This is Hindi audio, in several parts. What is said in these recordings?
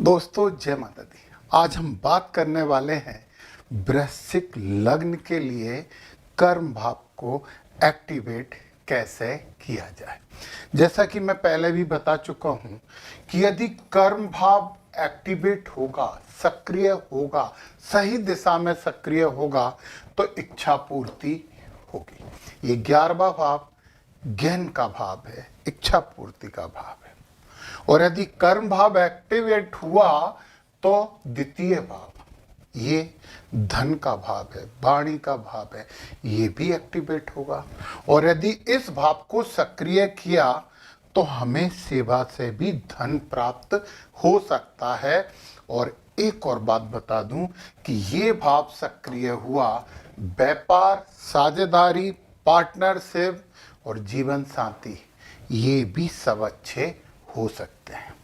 दोस्तों जय माता दी। आज हम बात करने वाले हैं वृश्चिक लग्न के लिए कर्म भाव को एक्टिवेट कैसे किया जाए। जैसा कि मैं पहले भी बता चुका हूं कि यदि कर्म भाव एक्टिवेट होगा, सक्रिय होगा, सही दिशा में सक्रिय होगा तो इच्छा पूर्ति होगी। ये 11वां भाव ज्ञान का भाव है, इच्छा पूर्ति का भाव है। और यदि कर्म भाव एक्टिवेट हुआ तो द्वितीय भाव, ये धन का भाव है, वाणी का भाव है, ये भी एक्टिवेट होगा। और यदि इस भाव को सक्रिय किया तो हमें सेवा से भी धन प्राप्त हो सकता है। और एक और बात बता दूं कि ये भाव सक्रिय हुआ, व्यापार, साझेदारी, पार्टनरशिप और जीवन साथी, ये भी सब अच्छे हो सकते हैं।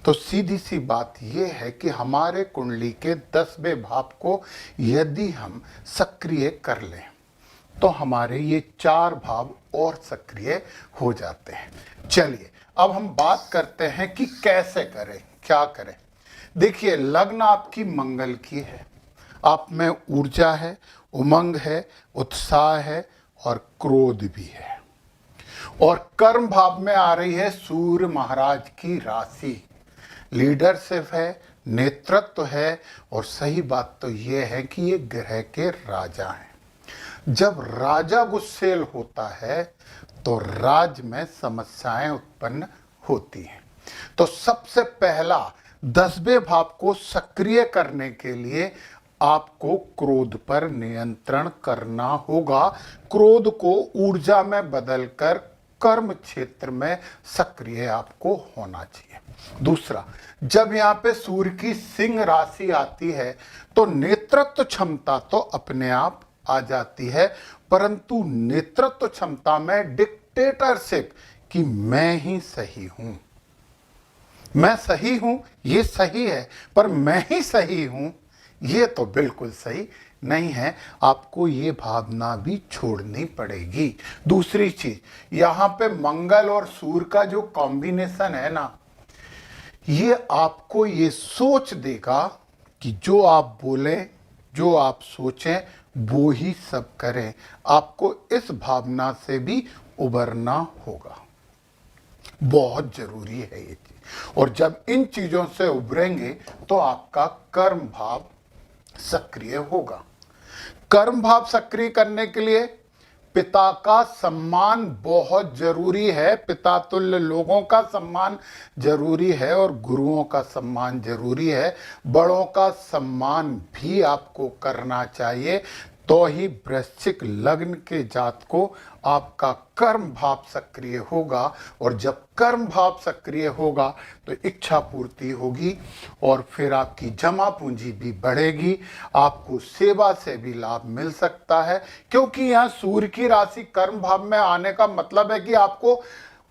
तो सीधी सी बात यह है कि हमारे कुंडली के 10वें भाव को यदि हम सक्रिय कर लें तो हमारे ये 4 भाव और सक्रिय हो जाते हैं। चलिए अब हम बात करते हैं कि कैसे करें, क्या करें। देखिए, लग्न आपकी मंगल की है, आप में ऊर्जा है, उमंग है, उत्साह है और क्रोध भी है। और कर्म भाव में आ रही है सूर्य महाराज की राशि, लीडरशिप है, नेतृत्व है। और सही बात तो यह है कि ये ग्रह के राजा हैं। जब राजा गुस्सेल होता है तो राज्य में समस्याएं उत्पन्न होती हैं। तो सबसे पहला 10वें भाव को सक्रिय करने के लिए आपको क्रोध पर नियंत्रण करना होगा। क्रोध को ऊर्जा में बदलकर कर्म क्षेत्र में सक्रिय आपको होना चाहिए। दूसरा, जब यहाँ पे सूर्य की सिंह राशि आती है तो नेतृत्व क्षमता तो अपने आप आ जाती है, परंतु नेतृत्व क्षमता में डिक्टेटरशिप कि मैं ही सही हूं, मैं सही हूं, ये सही है, पर मैं ही सही हूं, ये तो बिल्कुल सही नहीं है। आपको ये भावना भी छोड़नी पड़ेगी। दूसरी चीज, यहां पे मंगल और सूर्य का जो कॉम्बिनेशन है ना, ये आपको ये सोच देगा कि जो आप बोले, जो आप सोचें, वो ही सब करें। आपको इस भावना से भी उबरना होगा, बहुत जरूरी है ये चीज। और जब इन चीजों से उभरेंगे तो आपका कर्म भाव सक्रिय होगा। कर्म भाव सक्रिय करने के लिए पिता का सम्मान बहुत जरूरी है, पिता तुल्य लोगों का सम्मान जरूरी है और गुरुओं का सम्मान जरूरी है। बड़ों का सम्मान भी आपको करना चाहिए, तो ही वृश्चिक लग्न के जात को आपका कर्म भाव सक्रिय होगा। और जब कर्म भाव सक्रिय होगा तो इच्छा पूर्ति होगी और फिर आपकी जमा पूंजी भी बढ़ेगी, आपको सेवा से भी लाभ मिल सकता है। क्योंकि यहाँ सूर्य की राशि कर्म भाव में आने का मतलब है कि आपको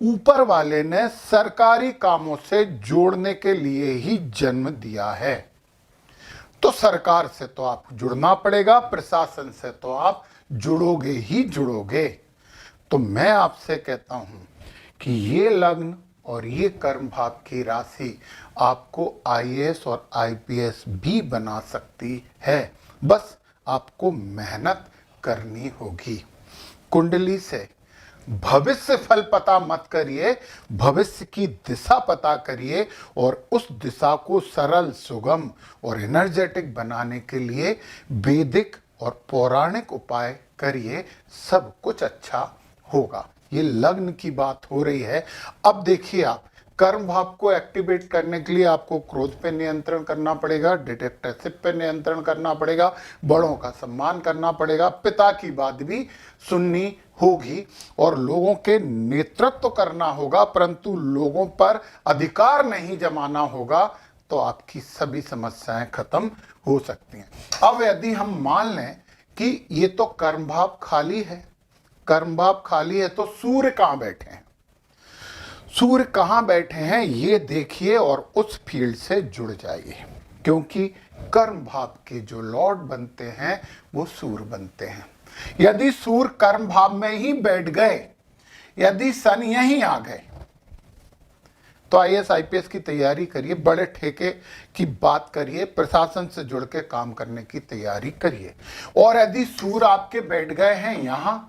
ऊपर वाले ने सरकारी कामों से जोड़ने के लिए ही जन्म दिया है। तो सरकार से तो आप जुड़ना पड़ेगा, प्रशासन से तो आप जुड़ोगे ही जुड़ोगे। तो मैं आपसे कहता हूं कि ये लग्न और ये कर्म भाव की राशि आपको आईएएस और आईपीएस भी बना सकती है। बस आपको मेहनत करनी होगी। कुंडली से भविष्य फल पता मत करिए, भविष्य की दिशा पता करिए और उस दिशा को सरल, सुगम और एनर्जेटिक बनाने के लिए वैदिक और पौराणिक उपाय करिए, सब कुछ अच्छा होगा। ये लग्न की बात हो रही है। अब देखिए, आप कर्म भाव को एक्टिवेट करने के लिए आपको क्रोध पे नियंत्रण करना पड़ेगा, डिटेक्टरशिप पे नियंत्रण करना पड़ेगा, बड़ों का सम्मान करना पड़ेगा, पिता की बात भी सुननी होगी और लोगों के नेतृत्व करना होगा, परंतु लोगों पर अधिकार नहीं जमाना होगा। तो आपकी सभी समस्याएं खत्म हो सकती हैं। अब यदि हम मान लें कि ये तो कर्म भाव खाली है, कर्म भाव खाली है, तो सूर्य कहां बैठे हैं? सूर्य कहां बैठे हैं ये देखिए और उस फील्ड से जुड़ जाइए, क्योंकि कर्म भाव के जो लॉर्ड बनते हैं वो सूर्य बनते हैं। यदि सूर्य कर्म भाव में ही बैठ गए, यदि सन यहीं आ गए, तो आईएएस आईपीएस की तैयारी करिए, बड़े ठेके की बात करिए, प्रशासन से जुड़ के काम करने की तैयारी करिए। और यदि सूर्य आपके बैठ गए हैं यहां,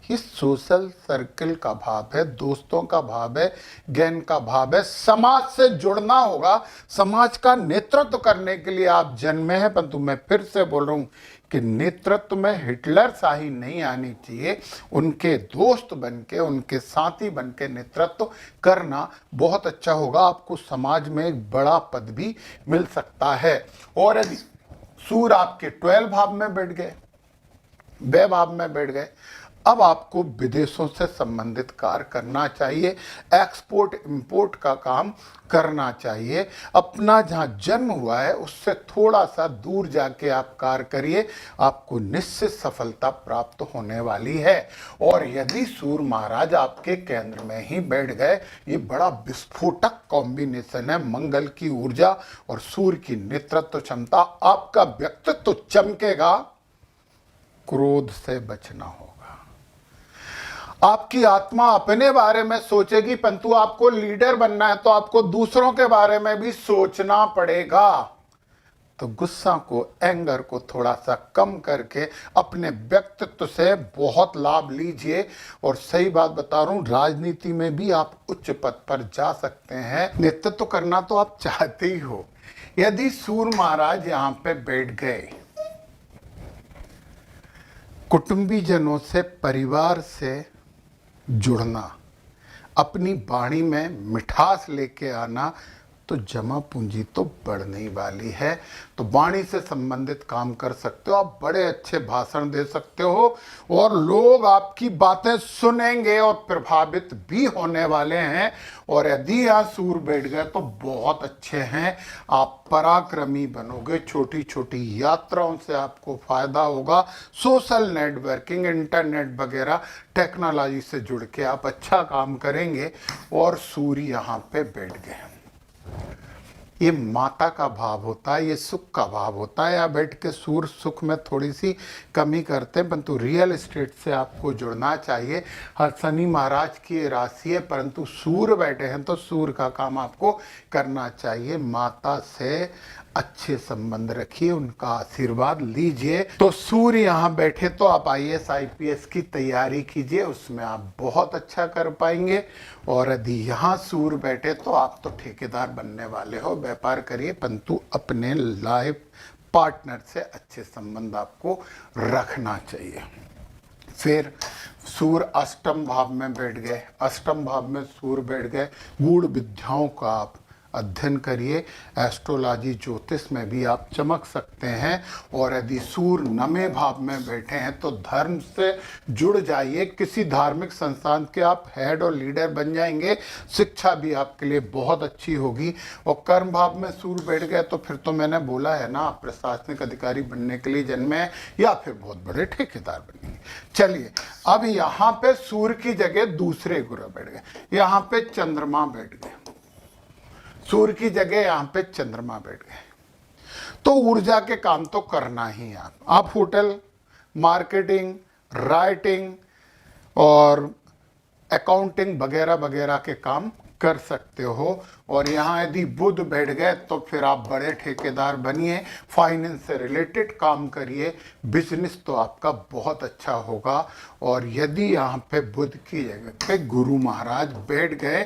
ये सोशल सर्कल का भाव है, दोस्तों का भाव है, ज्ञान का भाव है, समाज से जुड़ना होगा, समाज का नेतृत्व करने के लिए आप जन्मे हैं। परंतु मैं फिर से बोल रहा हूं कि नेतृत्व में हिटलर शाही नहीं आनी चाहिए, उनके दोस्त बनके, उनके साथी बनके नेतृत्व करना बहुत अच्छा होगा, आपको समाज में एक बड़ा पद भी मिल सकता है। और यदि सूर्य आपके 12 भाव में बैठ गए, 2 भाव में बैठ गए, अब आपको विदेशों से संबंधित कार्य करना चाहिए, एक्सपोर्ट इंपोर्ट का काम करना चाहिए। अपना जहां जन्म हुआ है उससे थोड़ा सा दूर जाके आप कार्य करिए, आपको निश्चित सफलता प्राप्त होने वाली है। और यदि सूर्य महाराज आपके केंद्र में ही बैठ गए, ये बड़ा विस्फोटक कॉम्बिनेशन है, मंगल की ऊर्जा और सूर्य की नेतृत्व क्षमता। आपका व्यक्तित्व चमकेगा, क्रोध से बचना होगा। आपकी आत्मा अपने बारे में सोचेगी, परंतु आपको लीडर बनना है तो आपको दूसरों के बारे में भी सोचना पड़ेगा। तो गुस्सा को, एंगर को थोड़ा सा कम करके अपने व्यक्तित्व से बहुत लाभ लीजिए। और सही बात बता रहा हूं, राजनीति में भी आप उच्च पद पर जा सकते हैं, नेतृत्व करना तो आप चाहते ही हो। यदि सूर्य महाराज यहां पे बैठ गए, कुटुंबी जनों से, परिवार से जुड़ना, अपनी वाणी में मिठास लेके आना, तो जमा पूंजी तो बढ़ने ही वाली है। तो वाणी से संबंधित काम कर सकते हो, आप बड़े अच्छे भाषण दे सकते हो और लोग आपकी बातें सुनेंगे और प्रभावित भी होने वाले हैं। और यदि यहाँ सूर्य बैठ गए तो बहुत अच्छे हैं, आप पराक्रमी बनोगे, छोटी छोटी यात्राओं से आपको फायदा होगा, सोशल नेटवर्किंग, इंटरनेट वगैरह टेक्नोलॉजी से जुड़ के आप अच्छा काम करेंगे। और सूर्य यहाँ पे बैठ गए, ये माता का भाव होता है, ये सुख का भाव होता है। यहाँ बैठ के सूर्य सुख में थोड़ी सी कमी करते हैं, परंतु रियल एस्टेट से आपको जुड़ना चाहिए। हर शनि महाराज की राशि है, परंतु सूर्य बैठे हैं तो सूर्य का काम आपको करना चाहिए। माता से अच्छे संबंध रखिए, उनका आशीर्वाद लीजिए। तो सूर्य यहाँ बैठे तो आप आईएएस आईपीएस की तैयारी कीजिए, उसमें आप बहुत अच्छा कर पाएंगे। और यदि यहाँ सूर्य बैठे तो आप तो ठेकेदार बनने वाले हो, व्यापार करिए, परंतु अपने लाइफ पार्टनर से अच्छे संबंध आपको रखना चाहिए। फिर सूर्य अष्टम भाव में बैठ गए, अष्टम भाव में सूर्य बैठ गए, गूढ़ विद्याओं का आप अध्ययन करिए, एस्ट्रोलॉजी ज्योतिष में भी आप चमक सकते हैं। और यदि सूर्य नवे भाव में बैठे हैं तो धर्म से जुड़ जाइए, किसी धार्मिक संस्थान के आप हेड और लीडर बन जाएंगे, शिक्षा भी आपके लिए बहुत अच्छी होगी। और कर्म भाव में सूर्य बैठ गए तो फिर तो मैंने बोला है ना, आप प्रशासनिक अधिकारी बनने के लिए जन्मे हैं या फिर बहुत बड़े ठेकेदार बनेंगे। चलिए, अब यहाँ पे सूर्य की जगह दूसरे ग्रह बैठ गए, यहाँ पे चंद्रमा बैठ गए, सूर्य की जगह यहां पे चंद्रमा बैठ गए। तो ऊर्जा के काम तो करना ही है। आप होटल, मार्केटिंग, राइटिंग और अकाउंटिंग वगैरह वगैरह के काम कर सकते हो। और यहाँ यदि बुध बैठ गए तो फिर आप बड़े ठेकेदार बनिए, फाइनेंस से रिलेटेड काम करिए, बिजनेस तो आपका बहुत अच्छा होगा। और यदि यहाँ पे बुध की जगह पे गुरु महाराज बैठ गए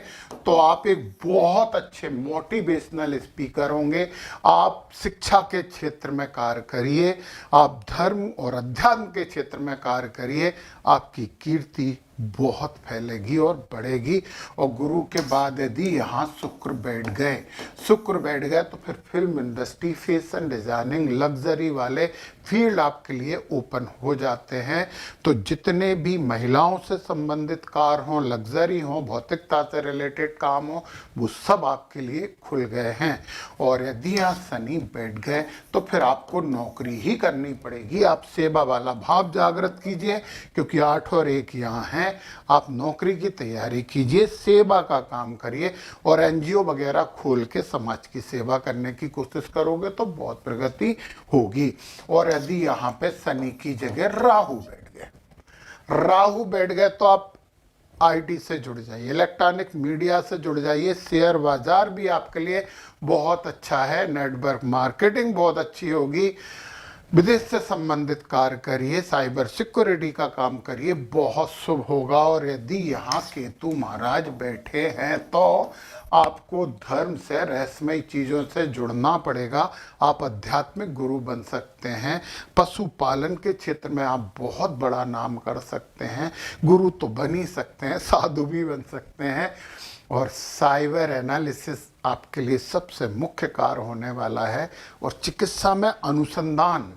तो आप एक बहुत अच्छे मोटिवेशनल स्पीकर होंगे। आप शिक्षा के क्षेत्र में कार्य करिए, आप धर्म और अध्यात्म के क्षेत्र में कार्य करिए, आपकी कीर्ति बहुत फैलेगी और बढ़ेगी। और गुरु के बाद यदि यहाँ शुक्र बैठ गए, शुक्र बैठ गए तो फिर film industry, fashion designing, luxury वाले फील्ड आपके लिए ओपन हो जाते हैं। तो जितने भी महिलाओं से संबंधित कार्य हों, लग्जरी हों, भौतिकता से रिलेटेड काम हो, वो सब आपके लिए खुल गए हैं। और यदि यहाँ शनि बैठ गए तो फिर आपको नौकरी ही करनी पड़ेगी। आप सेवा वाला भाव जागृत कीजिए, क्योंकि 8 और 1 यहाँ हैं। आप नौकरी की तैयारी कीजिए, सेवा का काम करिए और एनजीओ वगैरह खोल के समाज की सेवा करने की कोशिश करोगे तो बहुत प्रगति होगी। और यदि यहाँ पे शनि की जगह राहु बैठ गए, राहु बैठ गए तो आप आईटी से जुड़ जाइए, इलेक्ट्रॉनिक मीडिया से जुड़ जाइए, शेयर बाजार भी आपके लिए बहुत अच्छा है, नेटवर्क मार्केटिंग बहुत अच्छी होगी, विदेश से संबंधित कार्य करिए, साइबर सिक्योरिटी का काम करिए, बहुत शुभ होगा। और यदि यहाँ केतु महाराज बैठे हैं तो आपको धर्म से, रहस्यमय चीज़ों से जुड़ना पड़ेगा। आप आध्यात्मिक गुरु बन सकते हैं, पशुपालन के क्षेत्र में आप बहुत बड़ा नाम कर सकते हैं, गुरु तो बन ही सकते हैं, साधु भी बन सकते हैं। और साइबर एनालिसिस आपके लिए सबसे मुख्य कार्य होने वाला है। और चिकित्सा में अनुसंधान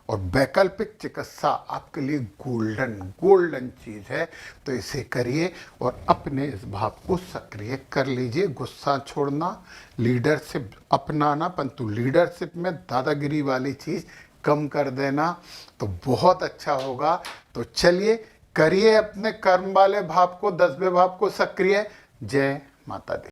और वैकल्पिक चिकित्सा आपके लिए गोल्डन चीज़ है, तो इसे करिए और अपने इस भाव को सक्रिय कर लीजिए। गुस्सा छोड़ना, लीडरशिप अपनाना, परंतु लीडरशिप में दादागिरी वाली चीज़ कम कर देना, तो बहुत अच्छा होगा। तो चलिए करिए अपने कर्म वाले भाव को, 10वें भाव को सक्रिय। जय माता दी।